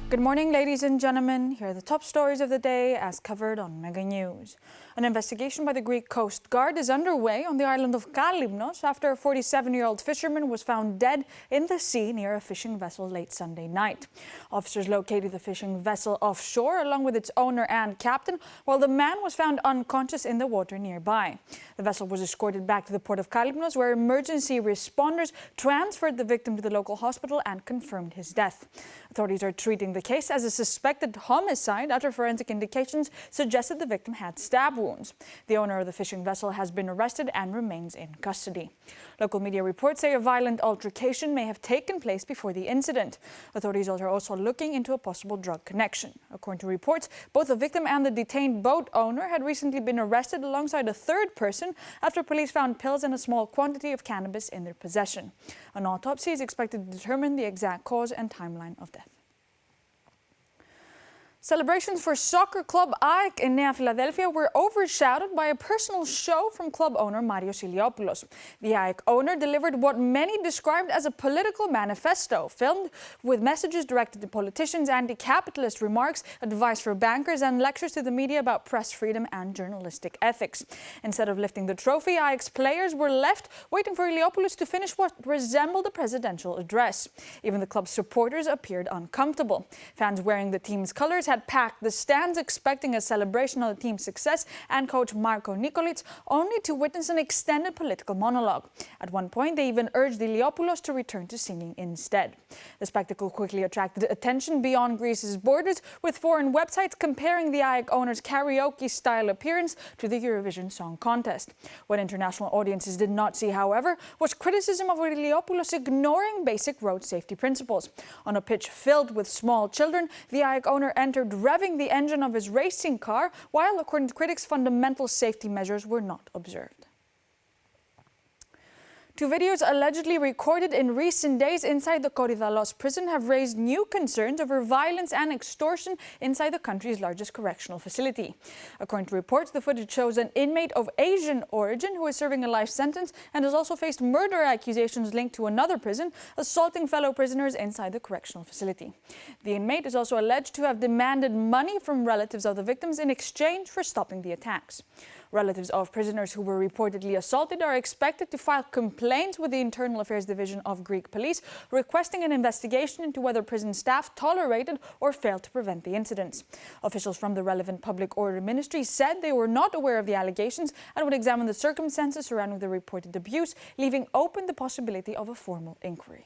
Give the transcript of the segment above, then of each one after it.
Good morning, ladies and gentlemen. Here are the top stories of the day as covered on Mega News. An investigation by the Greek Coast Guard is underway on the island of Kalymnos after a 47-year-old fisherman was found dead in the sea near a fishing vessel late Sunday night. Officers located the fishing vessel offshore along with its owner and captain, while the man was found unconscious in the water nearby. The vessel was escorted back to the port of Kalymnos, where emergency responders transferred the victim to the local hospital and confirmed his death. Authorities are treating the case as a suspected homicide after forensic indications suggested the victim had stab wounds. The owner of the fishing vessel has been arrested and remains in custody. Local media reports say a violent altercation may have taken place before the incident. Authorities are also looking into a possible drug connection. According to reports, both the victim and the detained boat owner had recently been arrested alongside a third person after police found pills and a small quantity of cannabis in their possession. An autopsy is expected to determine the exact cause and timeline of death. Celebrations for soccer club AEK in Nea Philadelphia were overshadowed by a personal show from club owner Marios Iliopoulos. The AEK owner delivered what many described as a political manifesto, filmed with messages directed to politicians, anti-capitalist remarks, advice for bankers, and lectures to the media about press freedom and journalistic ethics. Instead of lifting the trophy, AEK's players were left waiting for Iliopoulos to finish what resembled a presidential address. Even the club's supporters appeared uncomfortable. Fans wearing the team's colors had packed the stands expecting a celebration of the team's success and coach Marko Nikolic, only to witness an extended political monologue. At one point, they even urged Iliopoulos to return to singing instead. The spectacle quickly attracted attention beyond Greece's borders, with foreign websites comparing the AEK owner's karaoke-style appearance to the Eurovision Song Contest. What international audiences did not see, however, was criticism of Iliopoulos ignoring basic road safety principles. On a pitch filled with small children, the AEK owner entered revving the engine of his racing car, while, according to critics, fundamental safety measures were not observed. Two videos allegedly recorded in recent days inside the Korydallos prison have raised new concerns over violence and extortion inside the country's largest correctional facility. According to reports, the footage shows an inmate of Asian origin who is serving a life sentence and has also faced murder accusations linked to another prison, assaulting fellow prisoners inside the correctional facility. The inmate is also alleged to have demanded money from relatives of the victims in exchange for stopping the attacks. Relatives of prisoners who were reportedly assaulted are expected to file complaints with the Internal Affairs Division of Greek police, requesting an investigation into whether prison staff tolerated or failed to prevent the incidents. Officials from the relevant public order ministry said they were not aware of the allegations and would examine the circumstances surrounding the reported abuse, leaving open the possibility of a formal inquiry.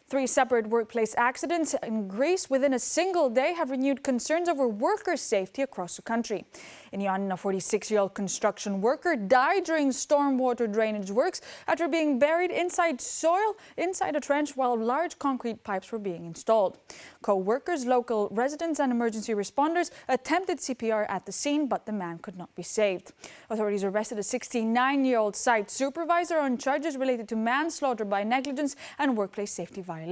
3 separate workplace accidents in Greece within a single day have renewed concerns over worker safety across the country. In Ioannina, a 46-year-old construction worker died during stormwater drainage works after being buried inside soil inside a trench while large concrete pipes were being installed. Co-workers, local residents and emergency responders attempted CPR at the scene, but the man could not be saved. Authorities arrested a 69-year-old site supervisor on charges related to manslaughter by negligence and workplace safety violations.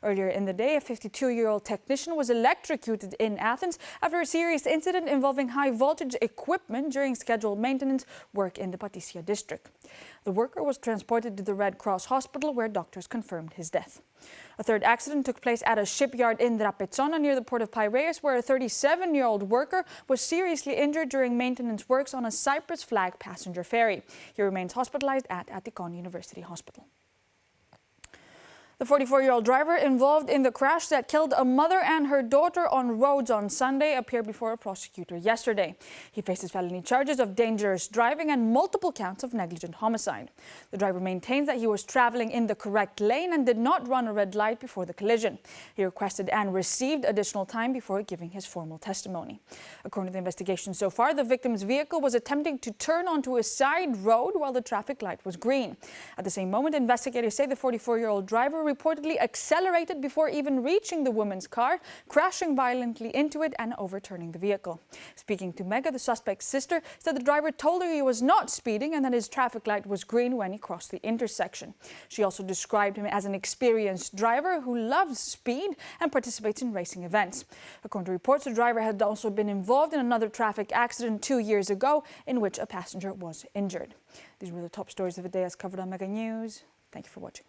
Earlier in the day, a 52-year-old technician was electrocuted in Athens after a serious incident involving high-voltage equipment during scheduled maintenance work in the Patisia district. The worker was transported to the Red Cross hospital, where doctors confirmed his death. A third accident took place at a shipyard in Drapetsona near the port of Piraeus, where a 37-year-old worker was seriously injured during maintenance works on a Cyprus flag passenger ferry. He remains hospitalized at Attikon University Hospital. The 44-year-old driver involved in the crash that killed a mother and her daughter on roads on Sunday appeared before a prosecutor yesterday. He faces felony charges of dangerous driving and multiple counts of negligent homicide. The driver maintains that he was traveling in the correct lane and did not run a red light before the collision. He requested and received additional time before giving his formal testimony. According to the investigation so far, the victim's vehicle was attempting to turn onto a side road while the traffic light was green. At the same moment, investigators say the 44-year-old driver reportedly accelerated before even reaching the woman's car, crashing violently into it and overturning the vehicle. Speaking to Mega, the suspect's sister said the driver told her he was not speeding and that his traffic light was green when he crossed the intersection. She also described him as an experienced driver who loves speed and participates in racing events. According to reports, the driver had also been involved in another traffic accident 2 years ago in which a passenger was injured. These were the top stories of the day as covered on Mega News. Thank you for watching.